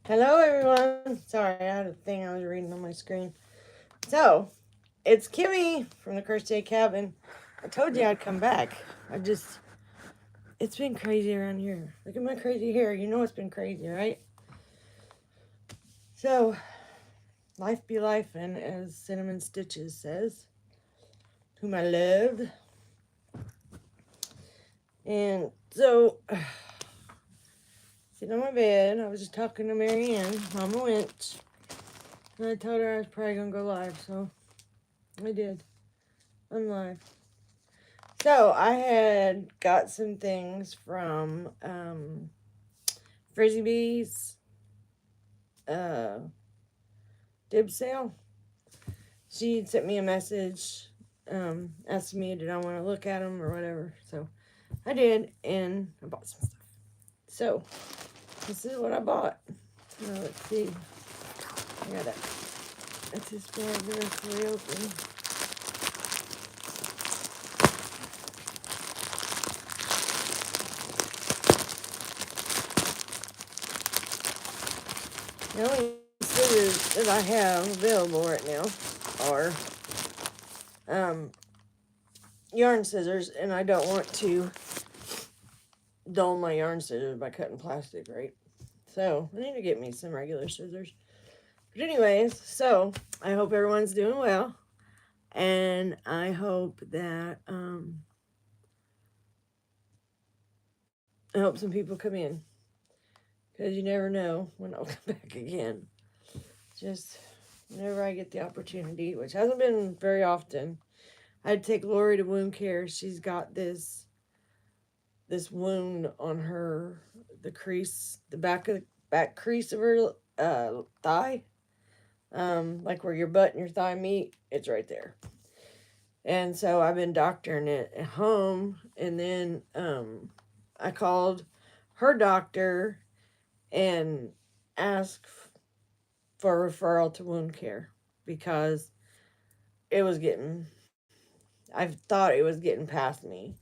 Hello, everyone. Sorry, I had a thing I was reading on my screen. So, it's Kimmy from the Crochet Cabin. I told you I'd come back. It's been crazy around here. Look at my crazy hair. You know it's been crazy, right? So, life be life, and as Cinnamon Stitches says, whom I love. And so, sitting on my bed, I was just talking to Marianne, Mama Winch, and I told her I was probably going to go live, so I did. I'm live. So I had got some things from Frizzy Bee's uh, dib sale. She sent me a message asking me did I want to look at them or whatever. So I did, and I bought some stuff. So this is what I bought. Now let's see. I got it. It's just bad very open. The only scissors that I have available right now are yarn scissors, and I don't want to dull my yarn scissors by cutting plastic, right? So I need to get me some regular scissors. But anyways, so I hope everyone's doing well, and I hope that I hope some people come in, because you never know when I'll come back again. Just whenever I get the opportunity, which hasn't been very often. I'd take Lori to wound care. She's got this wound on her, the crease, the back crease of her thigh, like where your butt and your thigh meet. It's right there. And so I've been doctoring it at home, and then I called her doctor and asked for a referral to wound care because it was getting, I thought it was getting past me.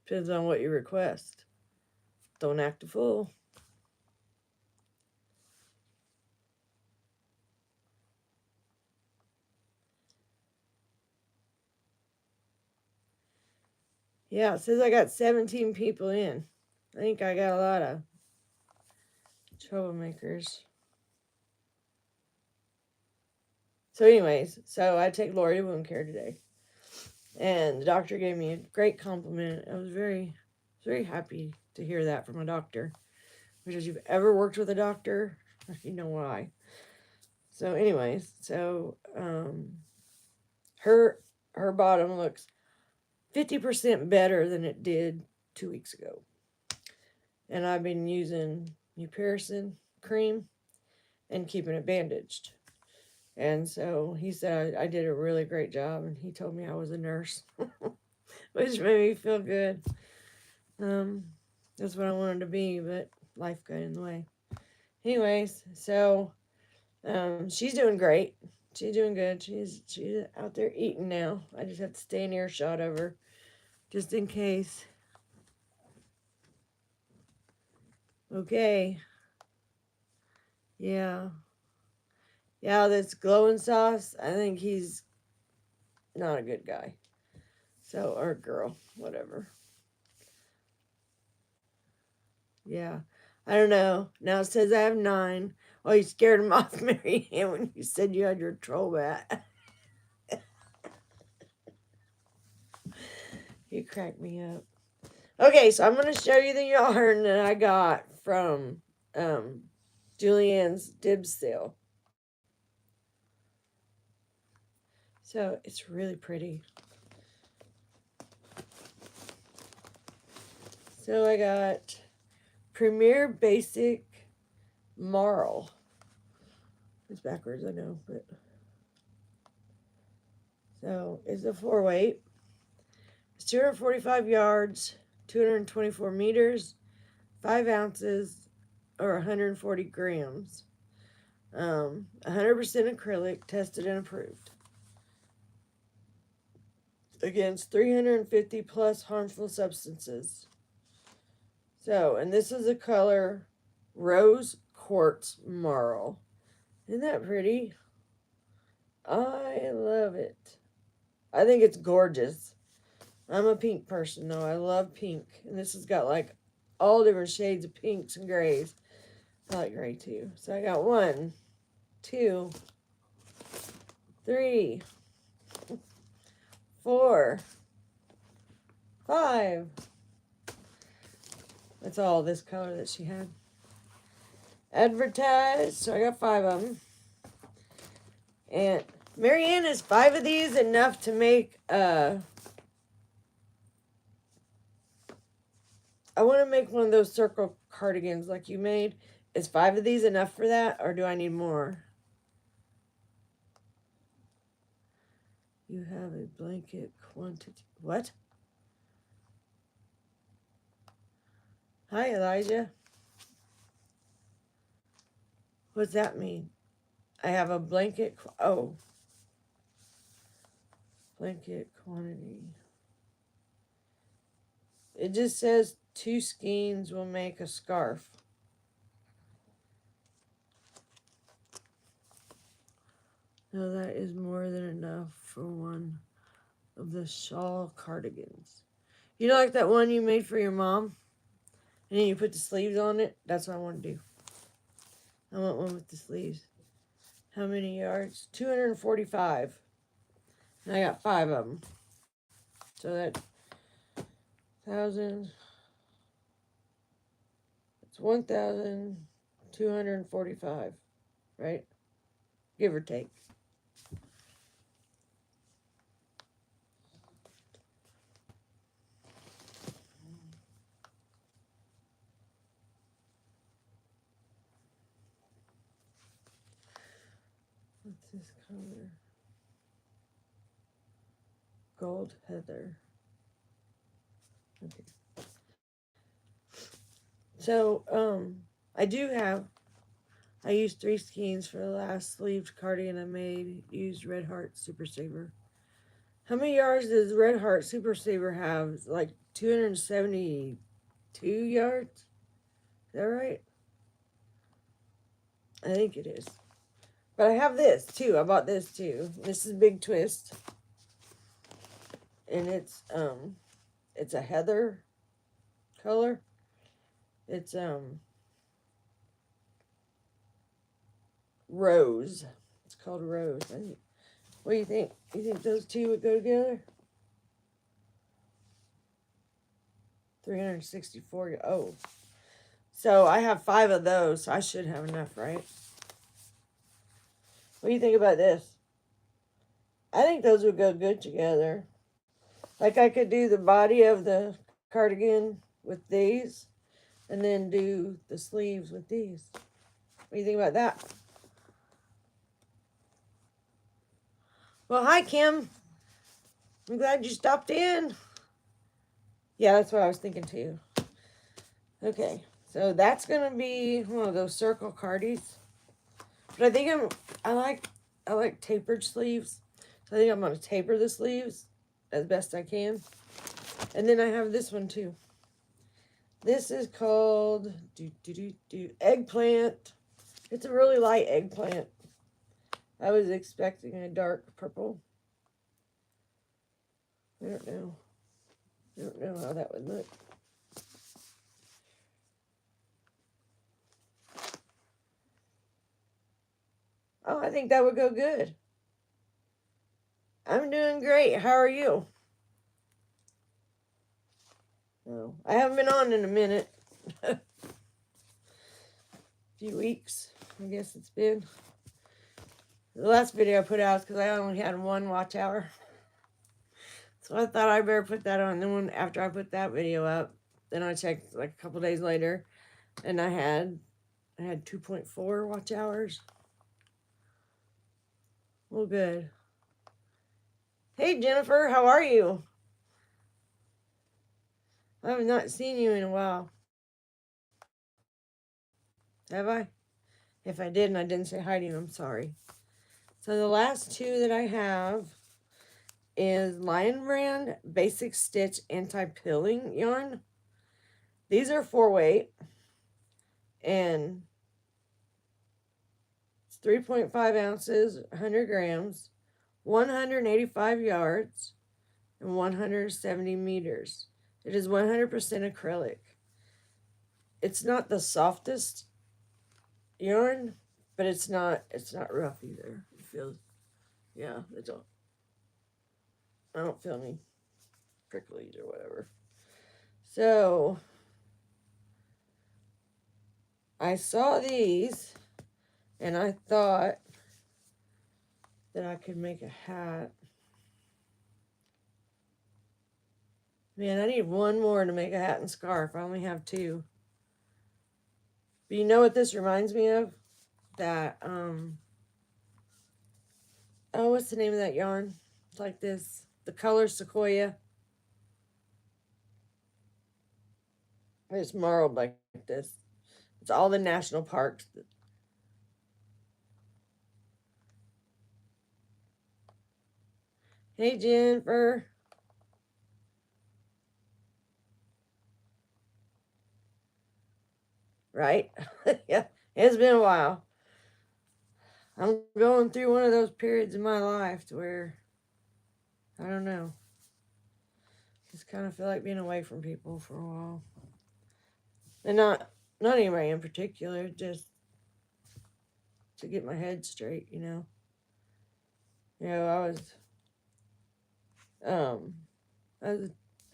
Depends on what you request. Don't act a fool. Yeah, it says I got 17 people in. I think I got a lot of troublemakers. So, anyways, so I take Lori to wound care today, and the doctor gave me a great compliment. I was very happy to hear that from a doctor. Which, if you've ever worked with a doctor, you know why. So, anyways, so her bottom looks 50% better than it did 2 weeks ago, and I've been using Mupiricin cream and keeping it bandaged. And so he said I did a really great job, and he told me I was a nurse, which made me feel good. That's what I wanted to be, but life got in the way. Anyways, so she's doing great. She's doing good. She's out there eating now. I just have to stay in earshot of her, just in case. Okay. Yeah. Yeah, this glowing sauce, I think he's not a good guy. So, or girl, whatever. Yeah. I don't know. Now it says I have 9. Oh, you scared him off, Mary Ann, when you said you had your troll bat. You cracked me up. Okay, so I'm going to show you the yarn that I got from Julianne's dib sale. So it's really pretty. So I got Premier Basic Marl. It's backwards, I know, but so it's a 4-weight. It's 245 yards, 224 meters, 5 ounces, or 140 grams. 100% acrylic, tested and approved against 350 plus harmful substances. So, and this is the color Rose Quartz Marl. Isn't that pretty? I love it. I think it's gorgeous. I'm a pink person, though. I love pink. And this has got like all different shades of pinks and grays. I like gray too. So I got 1, 2, 3, 4, 5. That's all this color that she had advertised. So I got 5 of them. And Marianne, is 5 of these enough to make I want to make one of those circle cardigans like you made. Is 5 of these enough for that, or do I need more? You have a blanket quantity. What? Hi, Elijah. What's that mean? I have a blanket. Oh. Blanket quantity. It just says 2 skeins will make a scarf. No, that is more than enough for one of the shawl cardigans. You know, like that one you made for your mom? And then you put the sleeves on it? That's what I want to do. I want one with the sleeves. How many yards? 245. And I got 5 of them. So that's 1,000. It's 1,245, right? Give or take. What's this color? Gold heather. Okay. So, I used 3 skeins for the last sleeved cardigan I made. Used Red Heart Super Saver. How many yards does Red Heart Super Saver have? It's like 272 yards? Is that right? I think it is. But I have this too. I bought this too. This is Big Twist. And it's a heather color. It's rose. It's called rose. What do you think? You think those two would go together? 364. Oh. So I have 5 of those. So I should have enough, right? What do you think about this? I think those would go good together. Like I could do the body of the cardigan with these. And then do the sleeves with these. What do you think about that? Well, hi, Kim. I'm glad you stopped in. Yeah, that's what I was thinking too. Okay, so that's gonna be one of those circle cardies. But I think I like tapered sleeves. So I think I'm gonna taper the sleeves as best I can. And then I have this one too. This is called eggplant. It's a really light eggplant. I was expecting a dark purple. I don't know. I don't know how that would look. Oh, I think that would go good. I'm doing great. How are you? Oh, I haven't been on in a minute. A few weeks, I guess it's been. The last video I put out is because I only had 1 watch hour. So I thought I better put that on. Then after I put that video up, then I checked like a couple days later, and I had 2.4 watch hours. Well, good. Hey, Jennifer, how are you? I have not seen you in a while. Have I? If I did and I didn't say hi to you, I'm sorry. So the last 2 that I have is Lion Brand Basic Stitch Anti-Pilling Yarn. These are 4 weight, and it's 3.5 ounces, 100 grams, 185 yards, and 170 meters. It is 100% acrylic. It's not the softest yarn, but it's not rough either. It feels, yeah, I don't feel any pricklies or whatever. So I saw these and I thought that I could make a hat. Man, I need one more to make a hat and scarf. I only have 2. But you know what this reminds me of? That, oh, what's the name of that yarn? It's like this. The color Sequoia. It's marled like this. It's all the national parks. Hey, Jennifer. Right? Yeah, it's been a while. I'm going through one of those periods in my life to where, I don't know, just kind of feel like being away from people for a while. And not anybody in particular, just to get my head straight, you know. You know,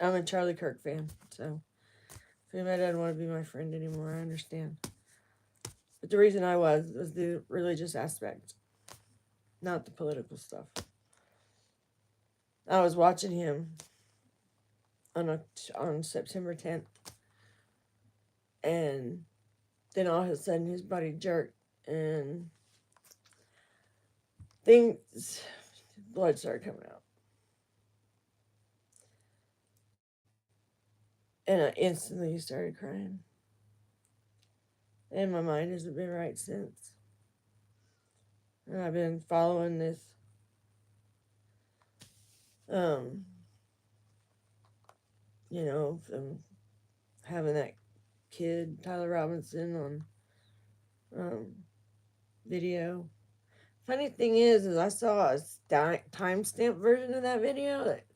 I'm a Charlie Kirk fan, so if anybody doesn't want to be my friend anymore, I understand. But the reason I was the religious aspect, not the political stuff. I was watching him on September 10th, and then all of a sudden his body jerked, and blood started coming out. And I instantly started crying. And my mind hasn't been right since. And I've been following this, you know, from having that kid, Tyler Robinson, on video. Funny thing is I saw a timestamp version of that video that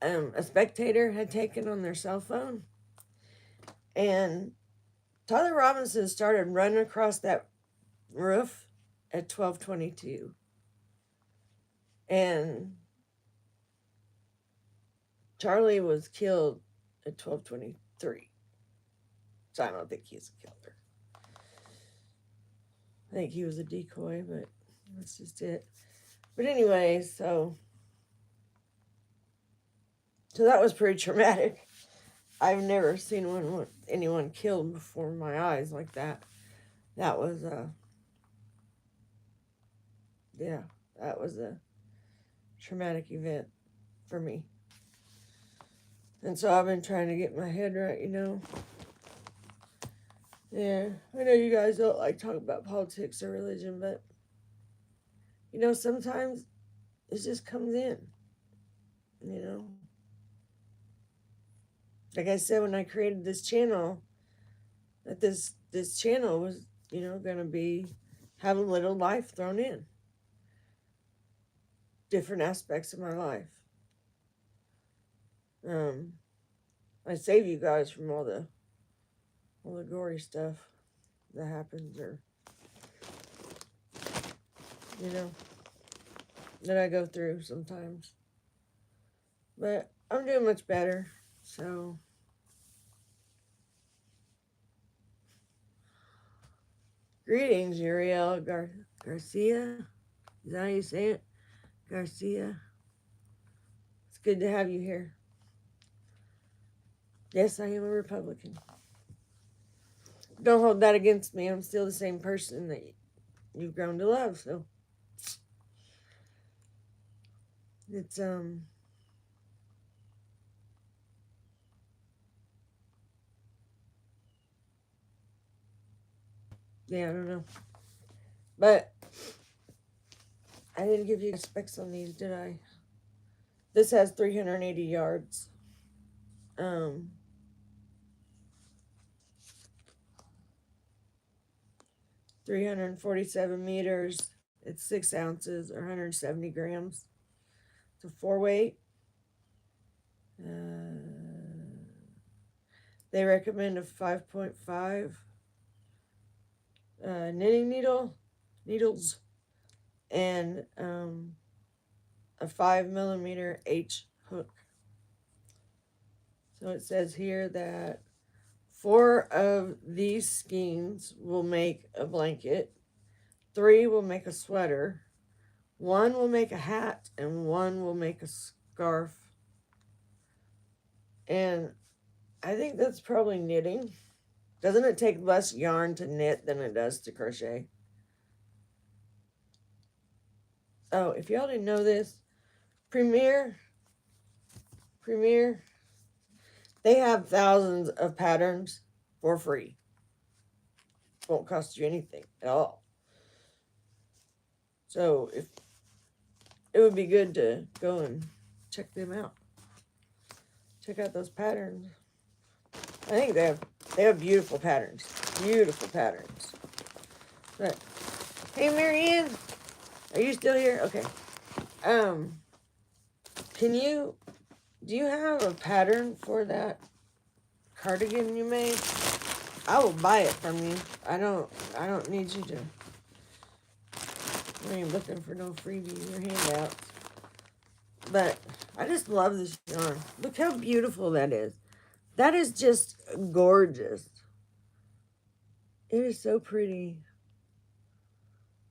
a spectator had taken on their cell phone. And Tyler Robinson started running across that roof at 12:22. And Charlie was killed at 12:23. So I don't think he's a killer. I think he was a decoy, but that's just it. But anyway, so that was pretty traumatic. I've never seen anyone killed before my eyes like that. That was that was a traumatic event for me. And so I've been trying to get my head right, you know. Yeah, I know you guys don't like talking about politics or religion, but, you know, sometimes it just comes in, you know. Like I said, when I created this channel, that this channel was, you know, going to have a little life thrown in. Different aspects of my life. I save you guys from all the gory stuff that happens, or, you know, that I go through sometimes. But I'm doing much better, so. Greetings, Uriel Garcia. Is that how you say it? Garcia. It's good to have you here. Yes, I am a Republican. Don't hold that against me. I'm still the same person that you've grown to love, so. It's, yeah, I don't know. But I didn't give you specs on these, did I? This has 380 yards. 347 meters. It's 6 ounces or 170 grams. It's a 4-weight. They recommend a 5.5 knitting needles, and a 5mm H hook. So it says here that 4 of these skeins will make a blanket, 3 will make a sweater, 1 will make a hat, and 1 will make a scarf. And I think that's probably knitting. Doesn't it take less yarn to knit than it does to crochet? Oh, if y'all didn't know this, Premier, they have thousands of patterns for free. Won't cost you anything at all. So if it would be good to go and check them out. Check out those patterns. I think they have beautiful patterns. Beautiful patterns. But hey, Marianne, are you still here? Okay. Do you have a pattern for that cardigan you made? I will buy it from you. I don't need you to. I ain't looking for no freebies or handouts. But I just love this yarn. Look how beautiful that is. That is just gorgeous. It is so pretty.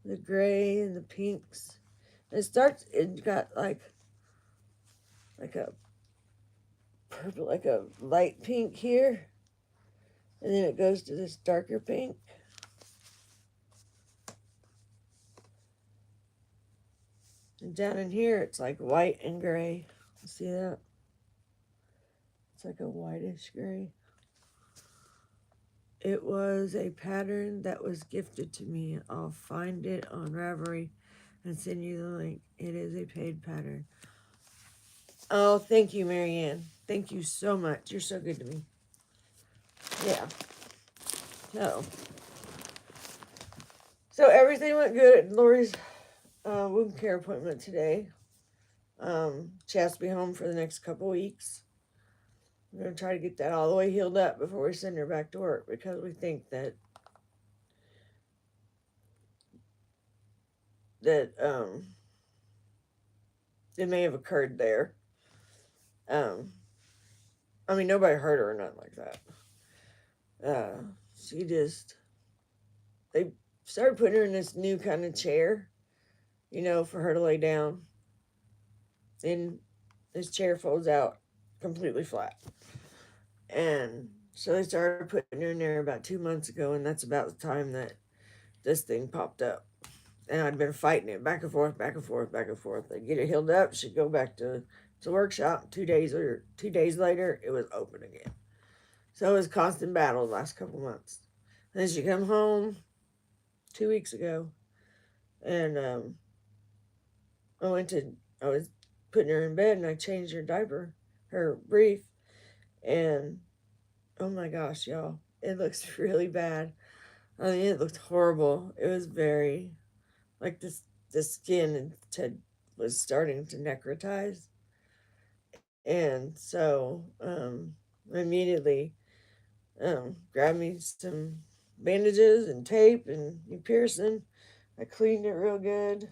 The gray and the pinks. It got like a purple, like a light pink here. And then it goes to this darker pink. And down in here, it's like white and gray. See that? It's like a whitish gray. It was a pattern that was gifted to me. I'll find it on Ravelry and send you the link. It is a paid pattern. Oh, thank you, Marianne. Thank you so much. You're so good to me. Yeah. So everything went good at Lori's wound care appointment today. She has to be home for the next couple weeks. We're going to try to get that all the way healed up before we send her back to work, because we think that it may have occurred there. I mean, nobody hurt her or nothing like that. They started putting her in this new kind of chair, for her to lay down. And this chair folds out completely flat. And so they started putting her in there about 2 months ago, and that's about the time that this thing popped up. And I'd been fighting it back and forth, back and forth, back and forth. They'd get it healed up, she'd go back to the workshop. 2 days later, it was open again. So it was a constant battle the last couple months. And then she come home 2 weeks ago, and I was putting her in bed, and I changed her diaper, her brief, and oh my gosh, y'all, it looks really bad. I mean, it looked horrible. It was very, like, the skin was starting to necrotize. And so I immediately grabbed me some bandages and tape and piercing. I cleaned it real good.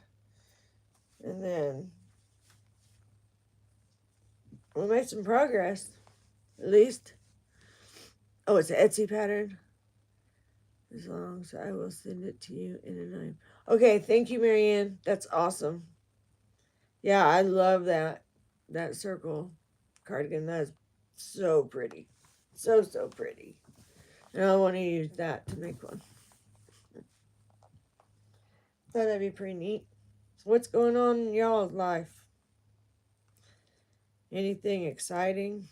And then we made some progress, at least. Oh, it's an Etsy pattern. As long as I will send it to you in a name. Okay, thank you, Marianne. That's awesome. Yeah, I love that circle cardigan. That is so pretty. So pretty. And I want to use that to make one. Thought that'd be pretty neat. So what's going on in y'all's life? Anything exciting?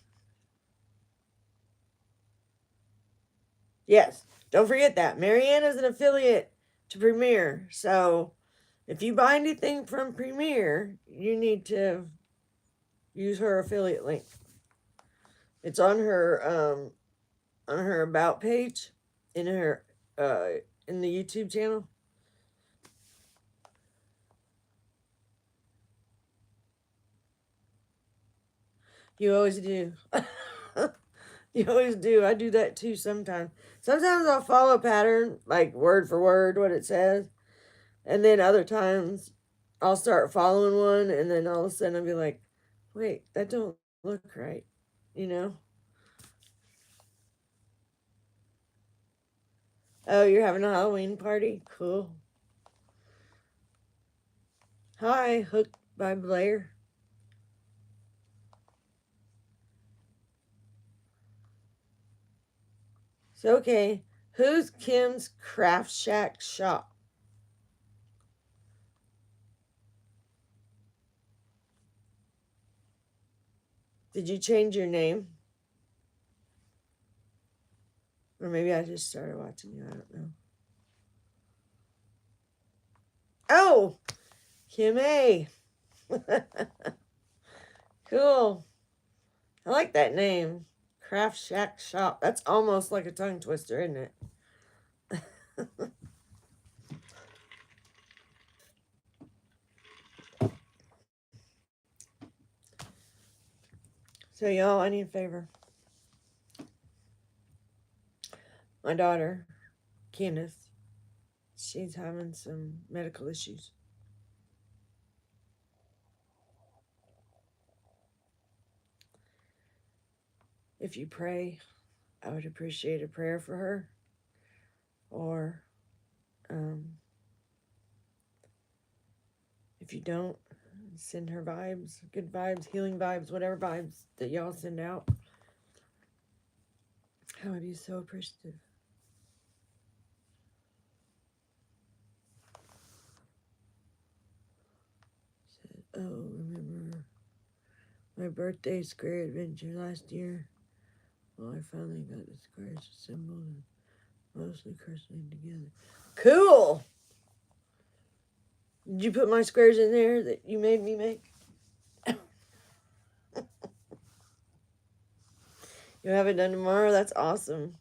Yes, don't forget that. Marianne is an affiliate to Premier. So if you buy anything from Premier, you need to use her affiliate link. It's on her about page in in the YouTube channel? You always do. You always do. I do that too sometimes. Sometimes I'll follow a pattern, like word for word, what it says. And then other times I'll start following one, and then all of a sudden I'll be like, wait, that don't look right. You know? Oh, you're having a Halloween party? Cool. Hi, Hooked by Blair. So, okay, who's Kim's Craft Shack shop? Did you change your name? Or maybe I just started watching you. I don't know. Oh, Kim A. Cool. I like that name. Craft Shack Shop. That's almost like a tongue twister, isn't it? So, y'all, I need a favor. My daughter, Candace, she's having some medical issues. If you pray, I would appreciate a prayer for her. Or if you don't, send her vibes, good vibes, healing vibes, whatever vibes that y'all send out. I would be so appreciative. Said, oh, remember my birthday square adventure last year? Well, I finally got the squares assembled and mostly crocheting together. Cool! Did you put my squares in there that you made me make? You'll have it done tomorrow? That's awesome.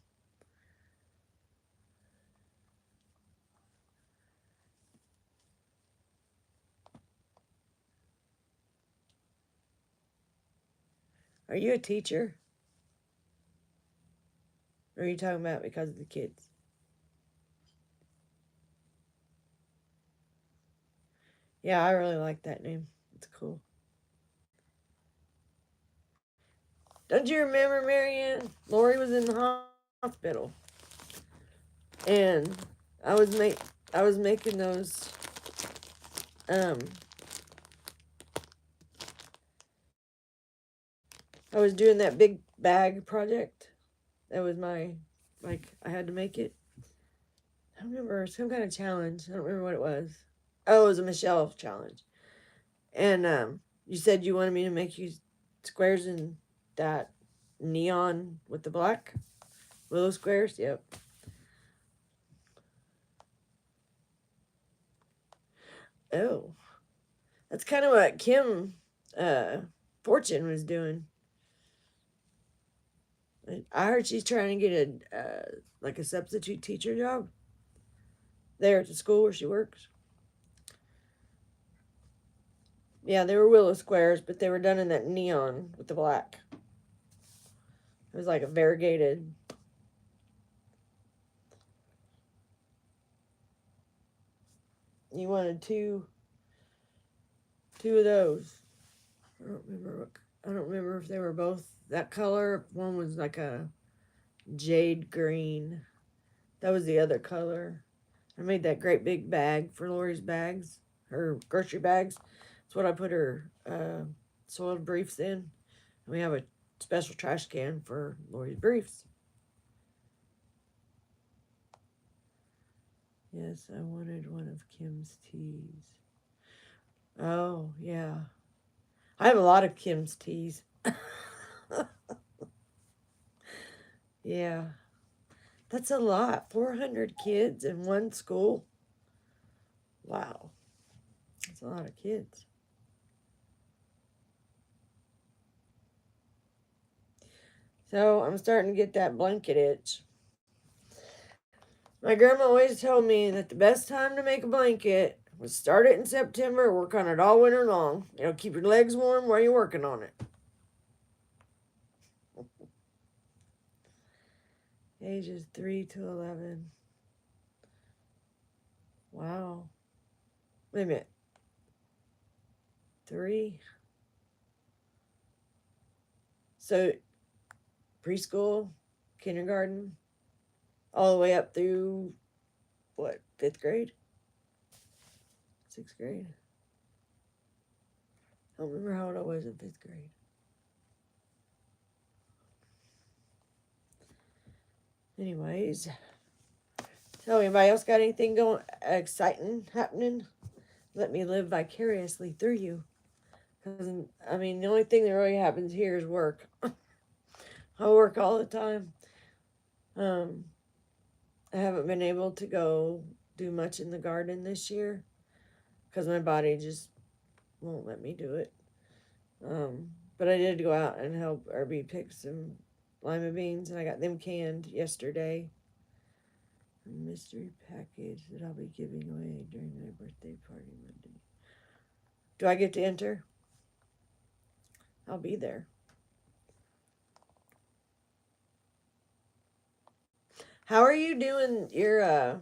Are you a teacher? Or are you talking about because of the kids? Yeah, I really like that name. It's cool. Don't you remember, Marianne? Lori was in the hospital, and I was making those. I was doing that big bag project. That was my, like, I had to make it. I don't remember, some kind of challenge. I don't remember what it was. Oh, it was a Michelle challenge. And you said you wanted me to make you squares in that neon with the black willow squares. Yep. Oh, that's kind of what Kim Fortune was doing. I heard she's trying to get a like a substitute teacher job there at the school where she works. Yeah, they were willow squares, but they were done in that neon with the black. It was like a variegated. You wanted two of those. I don't remember if they were both that color. One was like a jade green. That was the other color. I made that great big bag for Lori's bags, her grocery bags. That's what I put her soiled briefs in. And we have a special trash can for Lori's briefs. Yes, I wanted one of Kim's teas. Oh, yeah. I have a lot of Kim's teas. Yeah. That's a lot. 400 kids in one school. Wow. That's a lot of kids. So I'm starting to get that blanket itch. My grandma always told me that the best time to make a blanket was start it in September, work on it all winter long. It'll keep your legs warm while you're working on it. Ages 3 to 11. Wow. Wait a minute. 3. So preschool, kindergarten, all the way up through what, 5th grade? 6th grade? I don't remember how old I was in 5th grade. Anyways, so anybody else got anything going exciting happening? Let me live vicariously through you. Because, I mean, the only thing that really happens here is work. I work all the time. I haven't been able to go do much in the garden this year because my body just won't let me do it. But I did go out and help Irby pick some lima beans, and I got them canned yesterday. A mystery package that I'll be giving away during my birthday party Monday. Do I get to enter? I'll be there. How are you doing your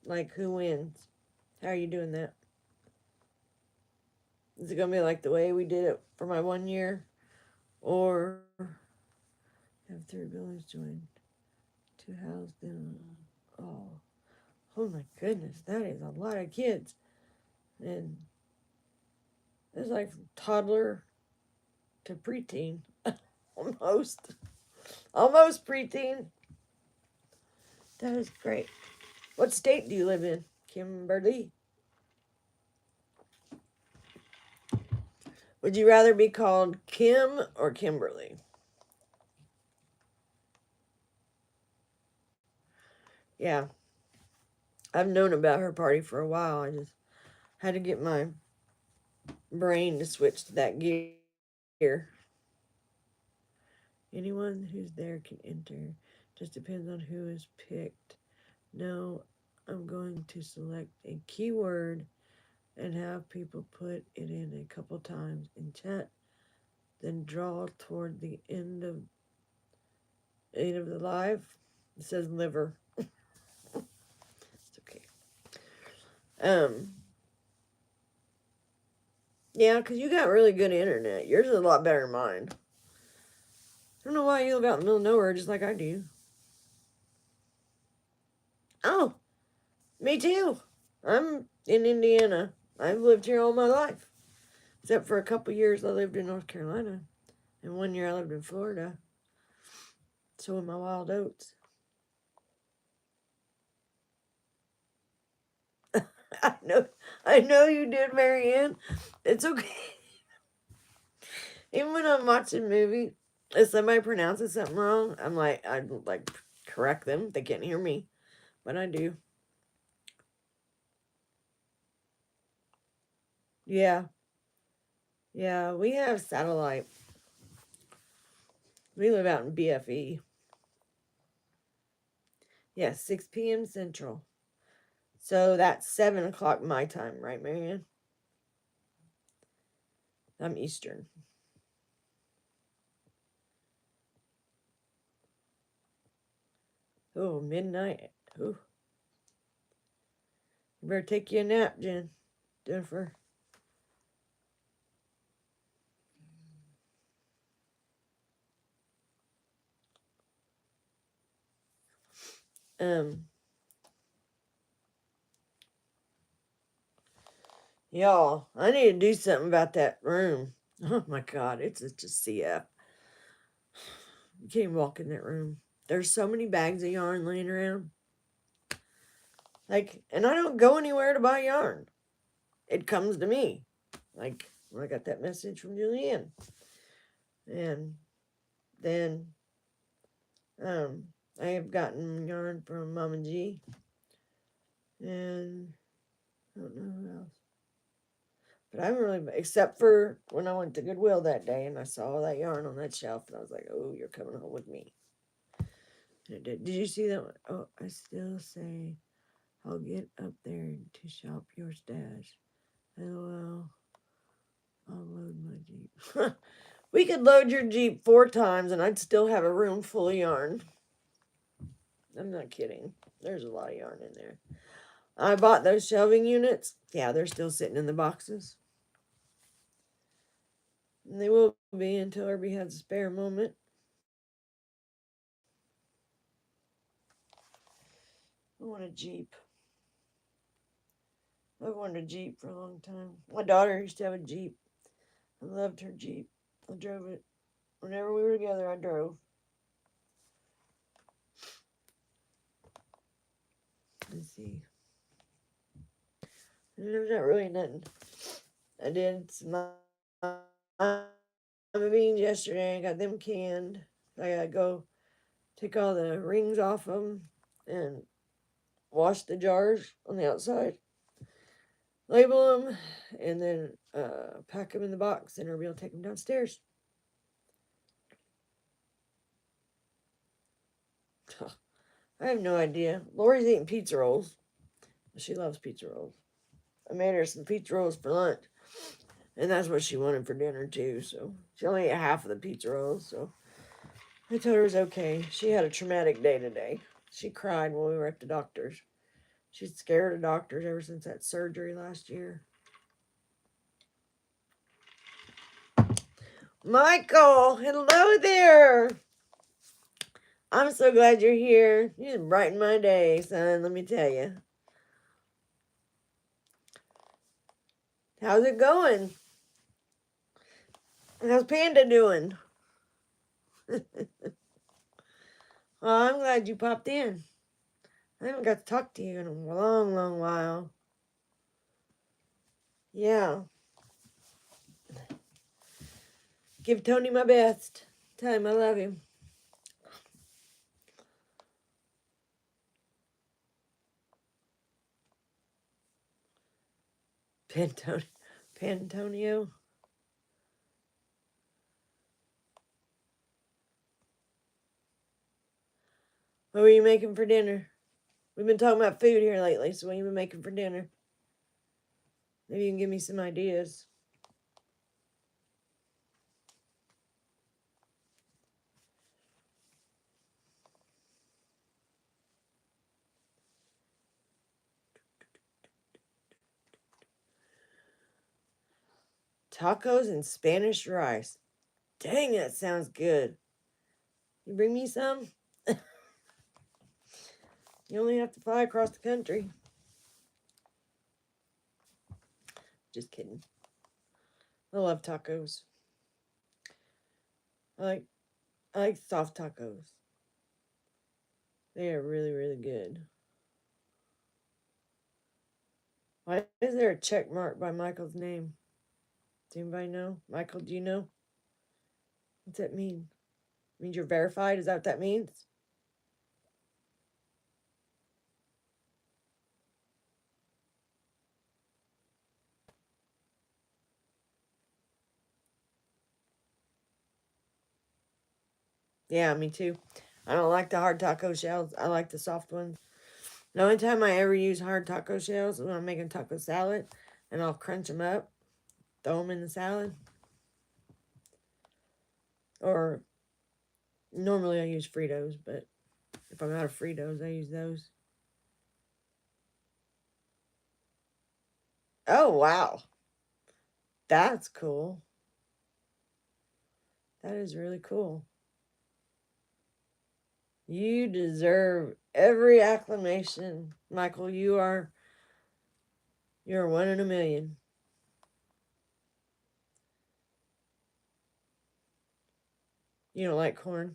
like who wins? How are you doing that? Is it gonna be like the way we did it for my 1 year? Or have 3 buildings joined? 2 houses then oh my goodness, that is a lot of kids. And it's like from toddler to preteen. Almost. Almost preteen. That is great. What state do you live in, Kimberly? Would you rather be called Kim or Kimberly? Yeah. I've known about her party for a while. I just had to get my brain to switch to that gear. Anyone who's there can enter. Just depends on who is picked. No, I'm going to select a keyword and have people put it in a couple times in chat. Then draw toward the end of the live. It says liver. It's okay. Yeah, because you got really good internet. Yours is a lot better than mine. I don't know why you live out in the middle of nowhere just like I do. Oh, me too. I'm in Indiana. I've lived here all my life. Except for a couple years I lived in North Carolina. And 1 year I lived in Florida. So in my wild oats. I know you did, Marianne. It's okay. Even when I'm watching a movie, if somebody pronounces something wrong, I like correct them. They can't hear me, but I do. Yeah, yeah. We have satellite. We live out in BFE. Yeah, 6 p.m. Central. So that's 7 o'clock my time, right, Marianne? I'm Eastern. Oh, midnight. Oh. You better take you a nap, Jennifer. Y'all, I need to do something about that room. Oh my God, it's just a CF. You can't walk in that room. There's so many bags of yarn laying around. Like, and I don't go anywhere to buy yarn. It comes to me. Like, when I got that message from Julianne. And then, I have gotten yarn from Mom and G. And I don't know who else. But I haven't really, except for when I went to Goodwill that day and I saw all that yarn on that shelf. And I was like, oh, you're coming home with me. Did you see that one? Oh, I still say I'll get up there to shop your stash. LOL. I'll load my Jeep. We could load your Jeep 4 times and I'd still have a room full of yarn. I'm not kidding. There's a lot of yarn in there. I bought those shelving units. Yeah, they're still sitting in the boxes. And they will be until Herbie has a spare moment. I want a Jeep. I've wanted a Jeep for a long time. My daughter used to have a Jeep. I loved her Jeep. I drove it. Whenever we were together, I drove. Let's see. There's not really nothing. I did some beans yesterday. I got them canned. I gotta go take all the rings off them and wash the jars on the outside, label them, and then pack them in the box, and I'll take them downstairs. I have no idea. Lori's eating pizza rolls. She loves pizza rolls. I made her some pizza rolls for lunch, and that's what she wanted for dinner too. So she only ate half of the pizza rolls. So I told her it was okay. She had a traumatic day today. She cried when we were at the doctor's. She's scared of doctors ever since that surgery last year. Michael, hello there. I'm so glad you're here. You just brighten my day, son, let me tell you. How's it going? How's Panda doing? Well, I'm glad you popped in. I haven't got to talk to you in a long, long while. Yeah. Give Tony my best. Tell him I love him. Pantonio. What were you making for dinner? We've been talking about food here lately, so what have you been making for dinner? Maybe you can give me some ideas. Tacos and Spanish rice. Dang, that sounds good. You bring me some? You only have to fly across the country. Just kidding. I love tacos. I like soft tacos. They are really, really good. Why is there a check mark by Michael's name? Does anybody know? Michael, do you know? What's that mean? It means you're verified? Is that what that means? Yeah, me too. I don't like the hard taco shells. I like the soft ones. The only time I ever use hard taco shells is when I'm making taco salad, and I'll crunch them up, throw them in the salad. Or normally I use Fritos, but if I'm out of Fritos, I use those. Oh, wow. That's cool. That is really cool. You deserve every acclamation, Michael. You're one in a million. You don't like corn?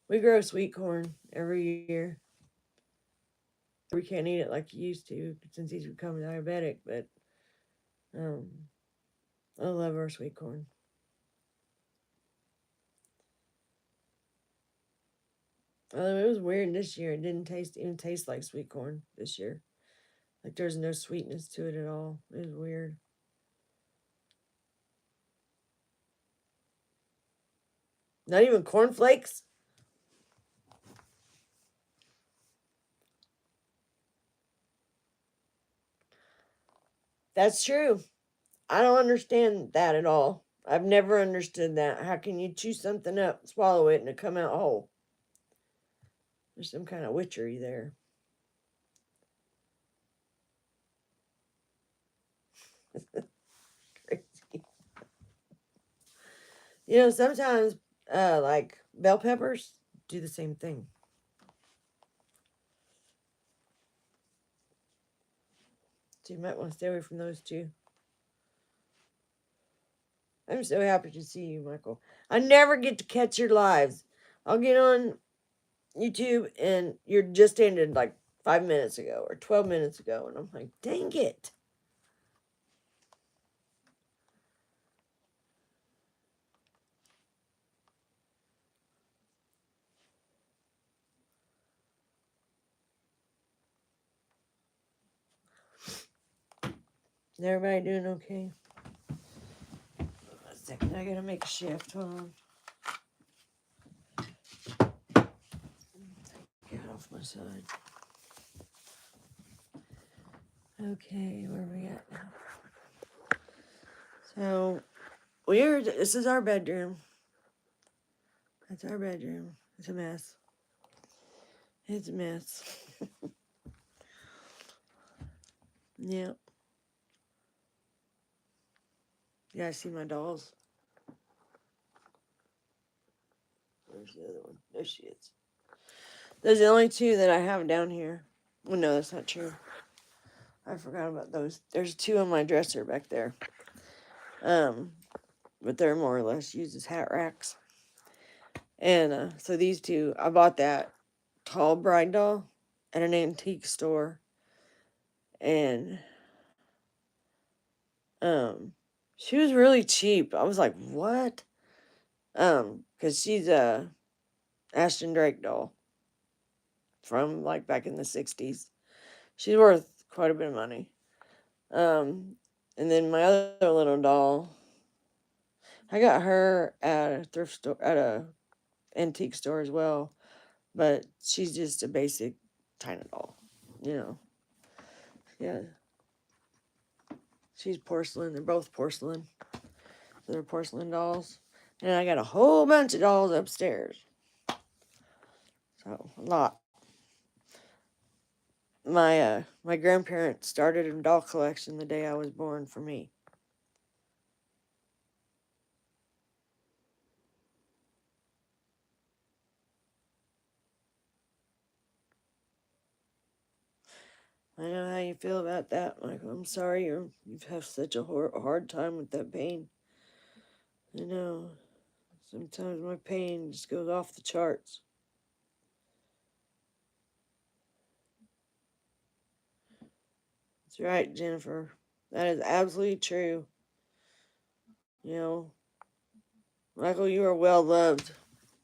We grow sweet corn every year. We can't eat it like you used to since he's become diabetic, but um, I love our sweet corn. It was weird this year. It didn't even taste like sweet corn this year. Like there's no sweetness to it at all. It was weird. Not even cornflakes? That's true. I don't understand that at all. I've never understood that. How can you chew something up, swallow it, and it come out whole? There's some kind of witchery there. Crazy. You know, sometimes, like bell peppers do the same thing. So you might want to stay away from those too. I'm so happy to see you, Michael. I never get to catch your lives. I'll get on YouTube and you're just ended like 5 minutes ago or 12 minutes ago. And I'm like, dang it. Is everybody doing okay? A second, I gotta make a shift. Hold on. Get off my side. Okay, where are we at now? So, this is our bedroom. That's our bedroom. It's a mess. It's a mess. Yep. You guys see my dolls? Where's the other one? There she is. Those are the only two that I have down here. Well, no, that's not true. I forgot about those. There's two on my dresser back there. But they're more or less used as hat racks. And so these two, I bought that tall bride doll at an antique store. And she was really cheap. I was like, what? Because she's a Ashton Drake doll from like back in the 60s. She's worth quite a bit of money. And then my other little doll, I got her at a thrift store, at a antique store as well, but she's just a basic tiny doll, you know. Yeah, she's porcelain. They're both porcelain. They're porcelain dolls, and I got a whole bunch of dolls upstairs. So a lot. My grandparents started a doll collection the day I was born for me. I know how you feel about that, Michael. I'm sorry you've had such a hard time with that pain. I know. Sometimes my pain just goes off the charts. That's right, Jennifer. That is absolutely true. You know, Michael, you are well loved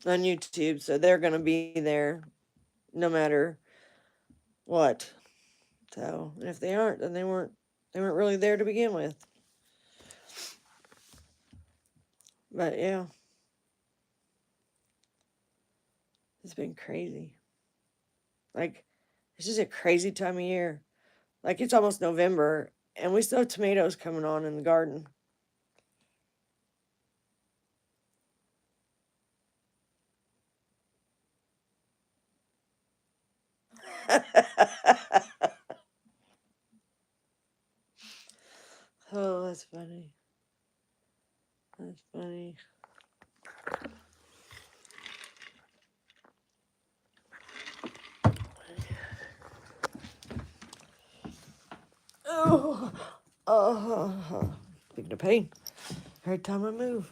on YouTube, so they're gonna be there no matter what. So, and if they aren't, then they weren't really there to begin with. But yeah, it's been crazy. Like, it's just a crazy time of year. Like, it's almost November, and we still have tomatoes coming on in the garden. Oh, that's funny. That's funny. Oh, speaking of pain, every time I move.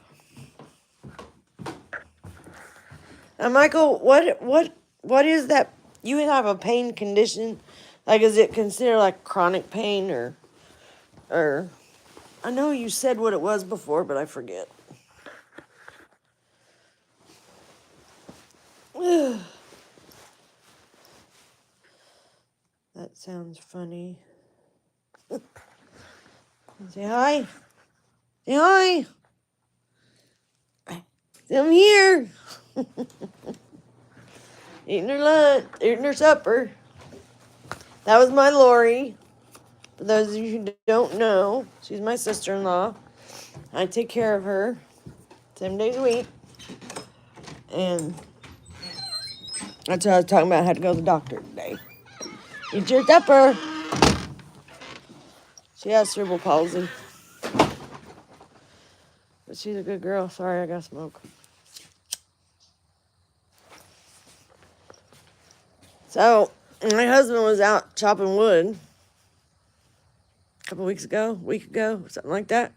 Now, Michael, what is that? You have a pain condition, like is it considered like chronic pain or? I know you said what it was before, but I forget. That sounds funny. Say hi. Say hi. Say I'm here. Eating her lunch, eating her supper. That was my Lori. For those of you who don't know, she's my sister-in-law. I take care of her 7 days a week. And that's what I was talking about. I had to go to the doctor today. Eat your supper. She has cerebral palsy. But she's a good girl. Sorry, I got smoke. So, my husband was out chopping wood a couple week ago, something like that.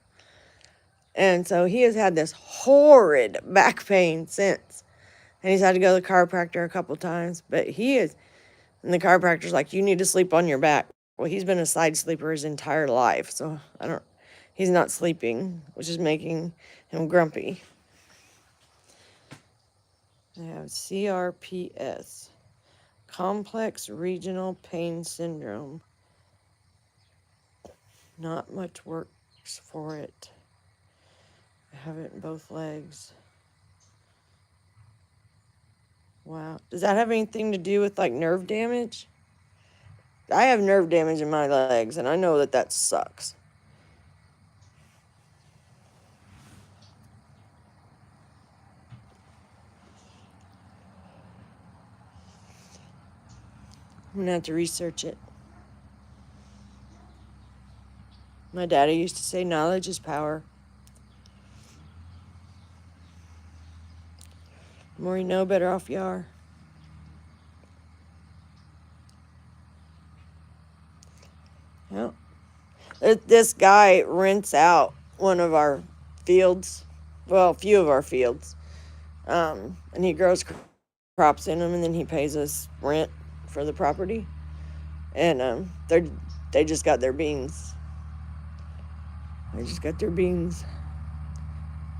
And so he has had this horrid back pain since. And he's had to go to the chiropractor a couple times. But and the chiropractor's like, you need to sleep on your back. Well, he's been a side sleeper his entire life. So he's not sleeping, which is making him grumpy. I have CRPS, Complex Regional Pain Syndrome. Not much works for it. I have it in both legs. Wow. Does that have anything to do with like nerve damage? I have nerve damage in my legs, and I know that sucks. I'm going to have to research it. My daddy used to say knowledge is power. The more you know, better off you are. Well, this guy rents out one of our fields, well, a few of our fields, and he grows crops in them, and then he pays us rent for the property, and they just got their beans. They just got their beans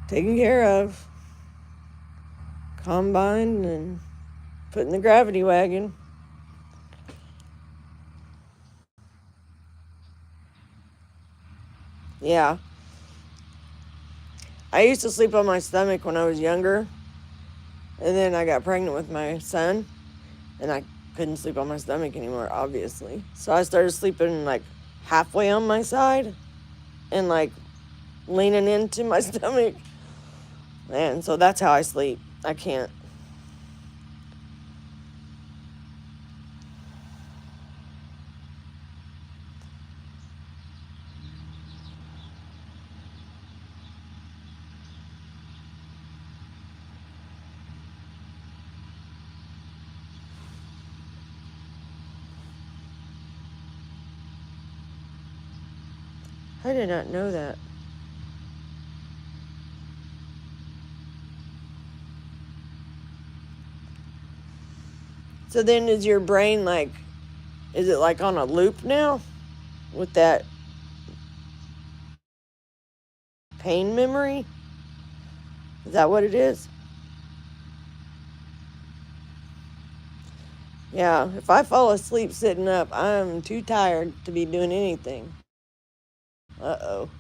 taken care of, combined, and put in the gravity wagon. Yeah. I used to sleep on my stomach when I was younger, and then I got pregnant with my son, and I couldn't sleep on my stomach anymore, obviously. So I started sleeping like halfway on my side and like leaning into my stomach. And so that's how I sleep. I can't. I did not know that. So then is your brain like, is it like on a loop now with that pain memory? Is that what it is? Yeah, if I fall asleep sitting up, I'm too tired to be doing anything. Uh-oh.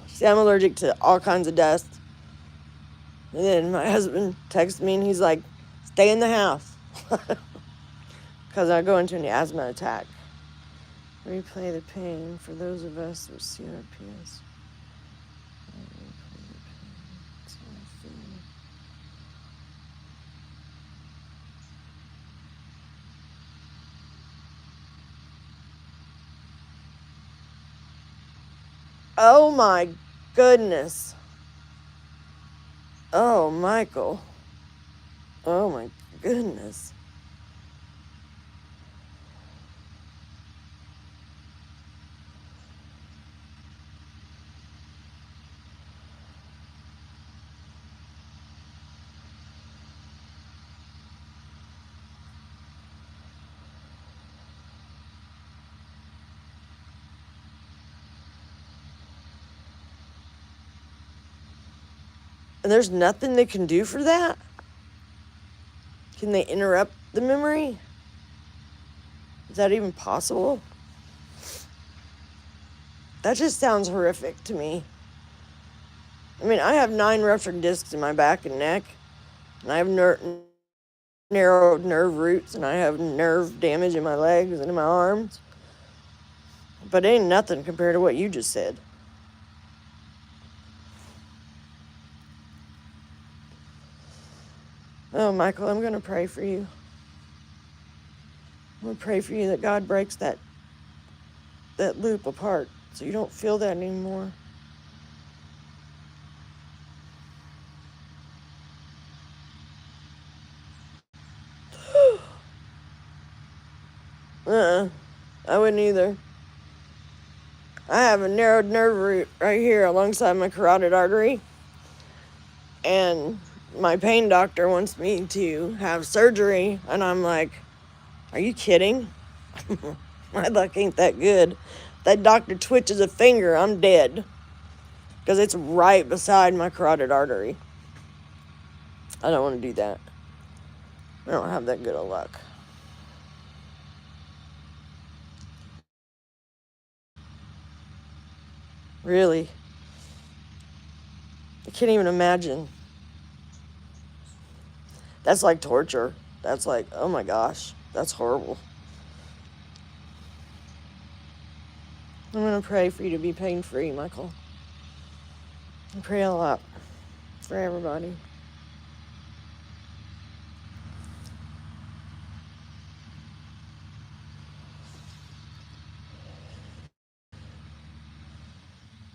See, I'm allergic to all kinds of dust. And then my husband texts me and he's like, stay in the house. Because I go into an asthma attack. Replay the pain for those of us with CRPS. Oh my goodness. Oh, Michael. Oh my goodness. And there's nothing they can do for that? Can they interrupt the memory? Is that even possible? That just sounds horrific to me. I mean, I have 9 ruptured discs in my back and neck, and I have narrowed nerve roots, and I have nerve damage in my legs and in my arms. But it ain't nothing compared to what you just said. Oh, Michael, I'm going to pray for you. I'm going to pray for you that God breaks that loop apart so you don't feel that anymore. I wouldn't either. I have a narrowed nerve root right here alongside my carotid artery, and my pain doctor wants me to have surgery, and I'm like, are you kidding? My luck ain't that good. That doctor twitches a finger, I'm dead, because it's right beside my carotid artery. I don't want to do that. I don't have that good of luck. Really. I can't even imagine. That's like torture. That's like, oh my gosh, that's horrible. I'm going to pray for you to be pain-free, Michael. I pray a lot for everybody.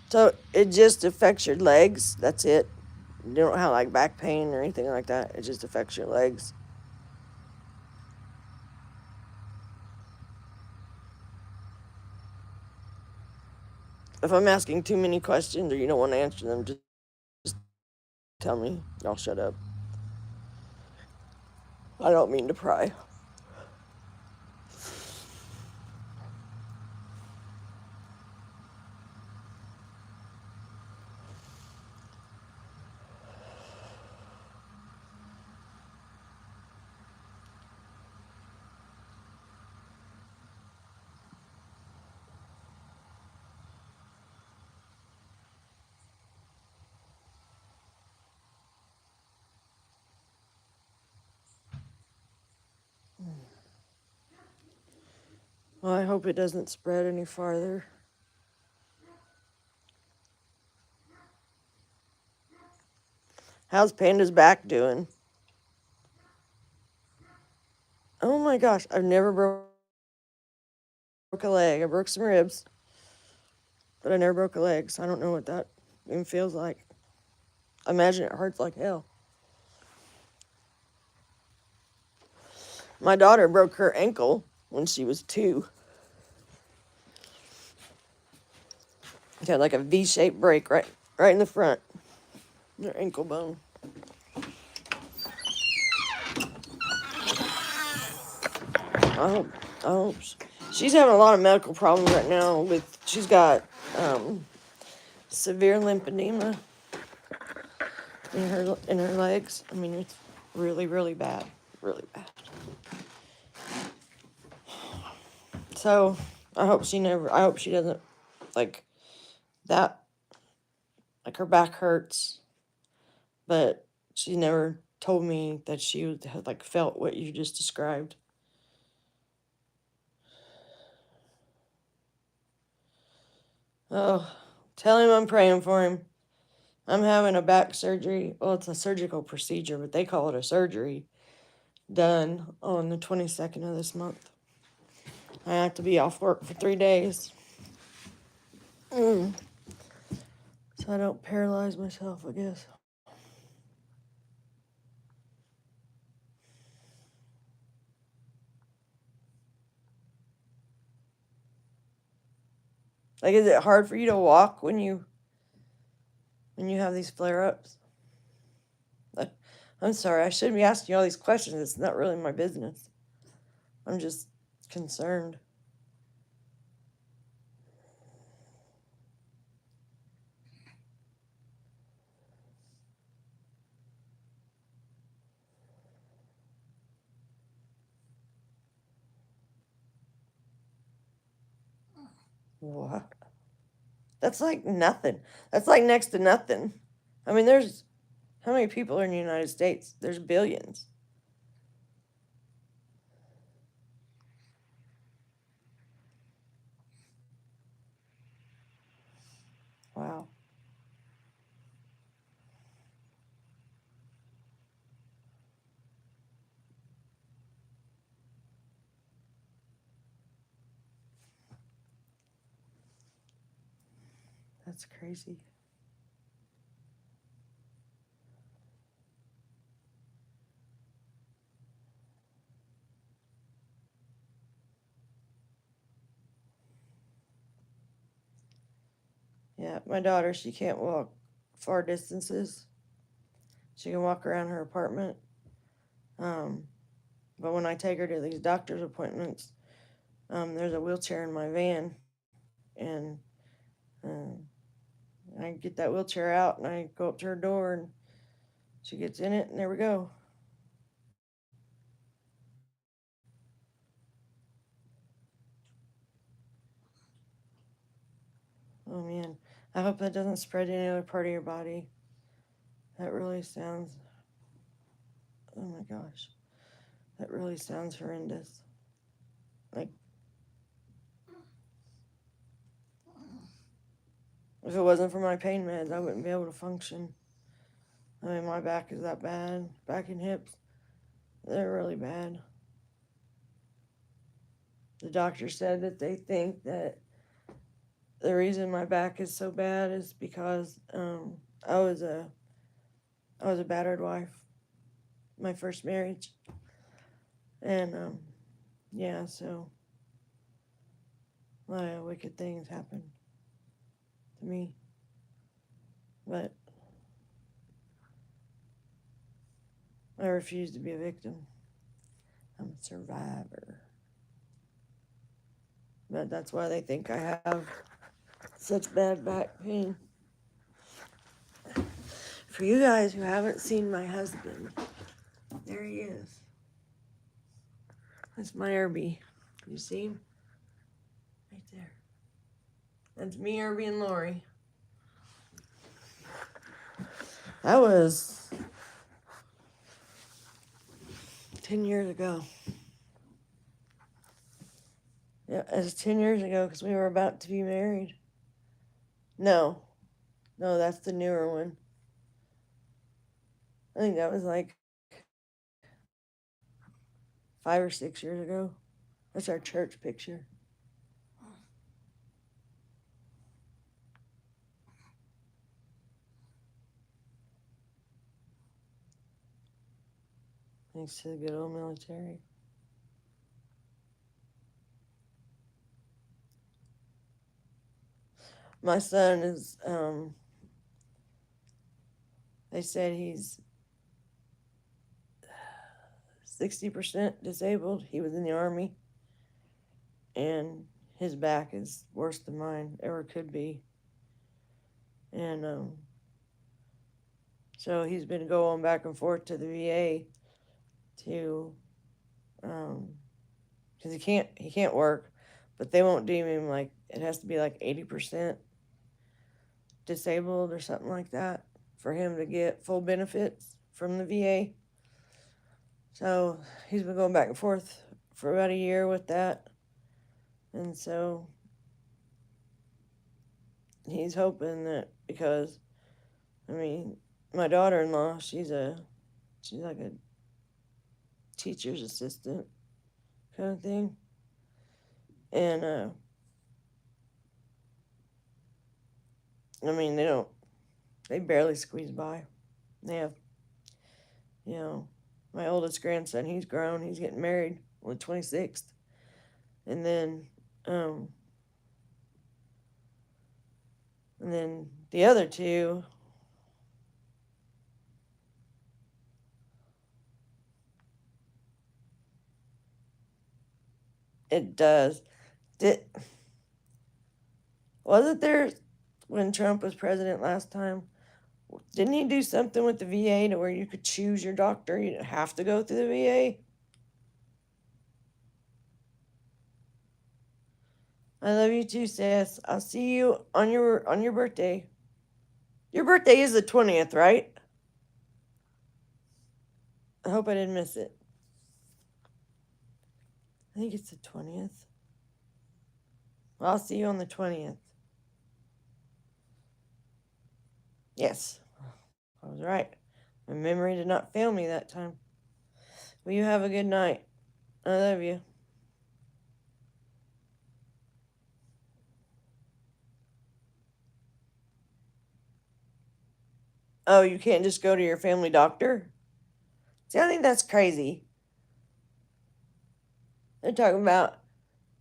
So it just affects your legs. That's it. You don't have like back pain or anything like that. It just affects your legs. If I'm asking too many questions or you don't want to answer them, just tell me. I'll shut up. I don't mean to pry. Well, I hope it doesn't spread any farther. How's Panda's back doing? Oh my gosh, I've never broke a leg. I broke some ribs, but I never broke a leg, so I don't know what that even feels like. I imagine it hurts like hell. My daughter broke her ankle when she was 2. She had like a V-shaped break right in the front, her ankle bone. I hope she's having a lot of medical problems right now. She's got severe lymphedema in her legs. I mean, it's really, really bad, really bad. So I hope she doesn't like that. Like her back hurts, but she never told me that she had like felt what you just described. Oh, tell him I'm praying for him. I'm having a back surgery. Well, it's a surgical procedure, but they call it a surgery. Done on the 22nd of this month. I have to be off work for 3 days. So I don't paralyze myself, I guess. Like, is it hard for you to walk when you have these flare-ups? I'm sorry, I shouldn't be asking you all these questions. It's not really my business. I'm just concerned. What? That's like nothing. That's like next to nothing. I mean, there's how many people are in the United States? There's billions. Wow. That's crazy. Yeah, my daughter, she can't walk far distances. She can walk around her apartment. Um, but when I take her to these doctor's appointments, there's a wheelchair in my van, and um, I get that wheelchair out and I go up to her door and she gets in it and there we go. Oh man, I hope that doesn't spread to any other part of your body. That really sounds, oh my gosh, that really sounds horrendous. Like, if it wasn't for my pain meds, I wouldn't be able to function. I mean, my back is that bad. Back and hips, they're really bad. The doctor said that they think that the reason my back is so bad is because I was a battered wife, my first marriage, and yeah, so a lot of wicked things happened to me, but I refuse to be a victim. I'm a survivor. But that's why they think I have such bad back pain. For you guys who haven't seen my husband, there he is. That's my Herbie. You see him? Right there. That's me, Herbie, and Lori. That was 10 years ago. Yeah, it was 10 years ago because we were about to be married. No, that's the newer one. I think that was like 5 or 6 years ago. That's our church picture. Thanks to the good old military. My son is, they said he's 60% disabled. He was in the Army, and his back is worse than mine ever could be. And so he's been going back and forth to the VA to, because he can't work, but they won't deem him like, it has to be like 80% disabled or something like that for him to get full benefits from the VA. So he's been going back and forth for about a year with that. And so he's hoping that, because, I mean, my daughter-in-law, she's like a teacher's assistant kind of thing. And, I mean, they barely squeeze by. They have, my oldest grandson, he's grown, he's getting married on the 26th. And then the other two, it does. Wasn't there, when Trump was president last time, didn't he do something with the VA to where you could choose your doctor? You didn't have to go through the VA? I love you too, sis. I'll see you on your birthday. Your birthday is the 20th, right? I hope I didn't miss it. I think it's the 20th. Well, I'll see you on the 20th. Yes, I was right. My memory did not fail me that time. Well, you have a good night. I love you. Oh, you can't just go to your family doctor? See, I think that's crazy. They're talking about,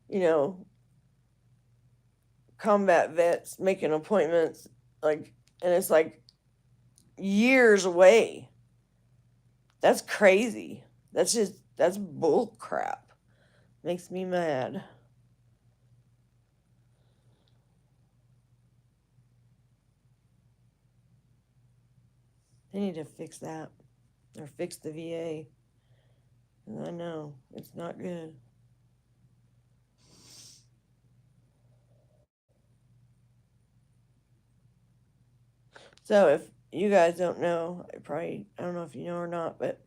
you know, combat vets making appointments, like, and it's like years away. That's crazy. That's bull crap. Makes me mad. They need to fix that or fix the VA. I know it's not good. So if you guys don't know, I don't know if you know or not, but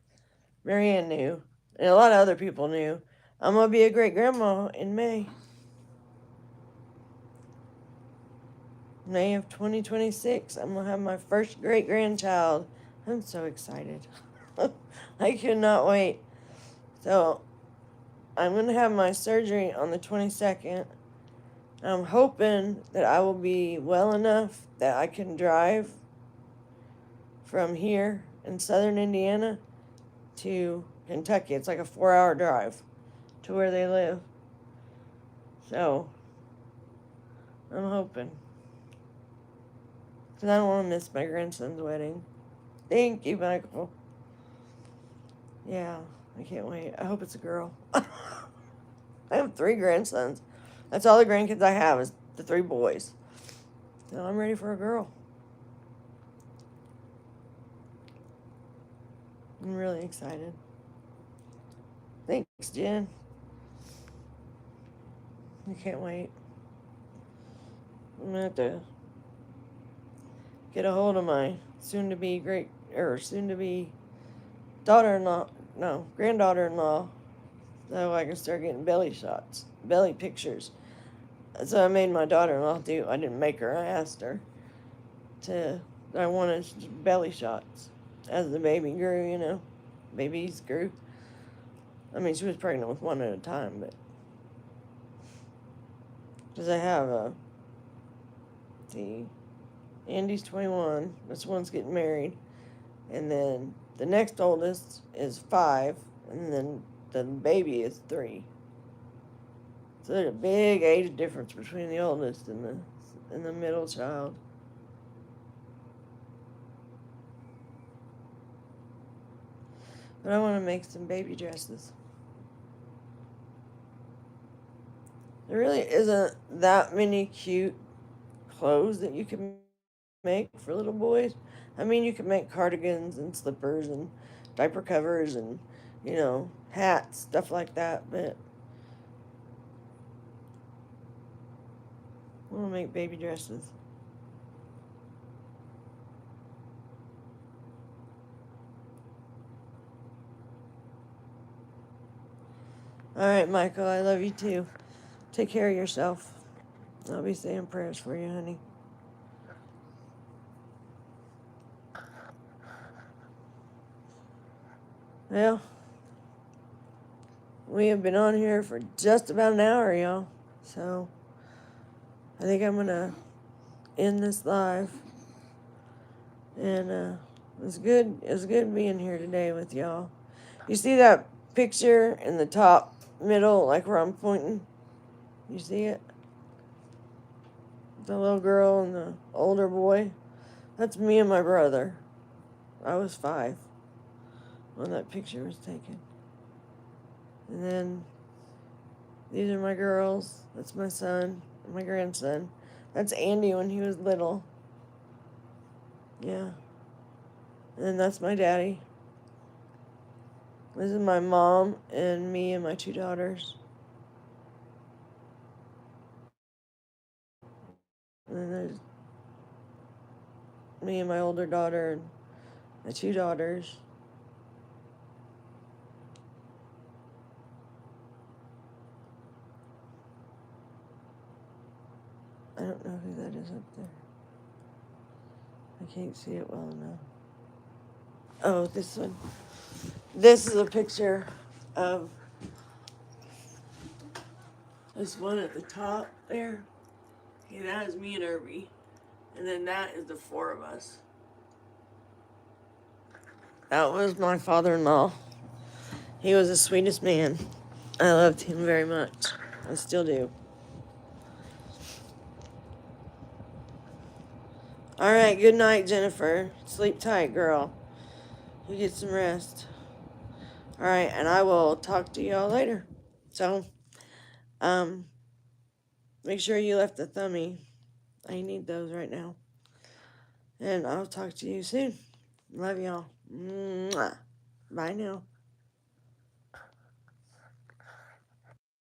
Marianne knew, and a lot of other people knew. I'm gonna be a great grandma in May. May of 2026. I'm gonna have my first great grandchild. I'm so excited. I cannot wait. So I'm gonna have my surgery on the 22nd. I'm hoping that I will be well enough that I can drive from here in southern Indiana to Kentucky. It's like a 4-hour drive to where they live. So I'm hoping. Because I don't want to miss my grandson's wedding. Thank you, Michael. Yeah, I can't wait. I hope it's a girl. I have 3 grandsons. That's all the grandkids I have is the 3 boys. So I'm ready for a girl. I'm really excited. Thanks, Jen. I can't wait. I'm gonna have to get a hold of my soon-to-be daughter-in-law, no, granddaughter-in-law, so I can start getting belly shots, belly pictures. That's what I made my daughter-in-law do. I didn't make her. I asked her to. I wanted belly shots as the baby grew. Babies grew. I mean, she was pregnant with one at a time, but because I have see, Andy's 21. This one's getting married, and then the next oldest is 5, and then the baby is 3. So there's a big age difference between the oldest and the middle child. But I want to make some baby dresses. There really isn't that many cute clothes that you can make for little boys. I mean, you can make cardigans and slippers and diaper covers and, hats, stuff like that, but I want to make baby dresses. All right, Michael, I love you too. Take care of yourself. I'll be saying prayers for you, honey. Well, we have been on here for just about an hour, y'all. So, I think I'm going to end this live. And it was good. It was good being here today with y'all. You see that picture in the top middle, like where I'm pointing? You see it? The little girl and the older boy. That's me and my brother. I was 5 when that picture was taken. And then these are my girls. That's my son and my grandson. That's Andy when he was little. Yeah. And then that's my daddy. This is my mom and me and my 2 daughters. Me and my older daughter and my 2 daughters. I don't know who that is up there. I can't see it well enough. Oh, this one. This is a picture of this one at the top there. Okay, that is me and Irby. And then that is the 4 of us. That was my father-in-law. He was the sweetest man. I loved him very much. I still do. All right, good night, Jennifer. Sleep tight, girl. You get some rest. All right, and I will talk to y'all later. So, make sure you left the thumbie. I need those right now. And I'll talk to you soon. Love y'all. Mwah. Bye now.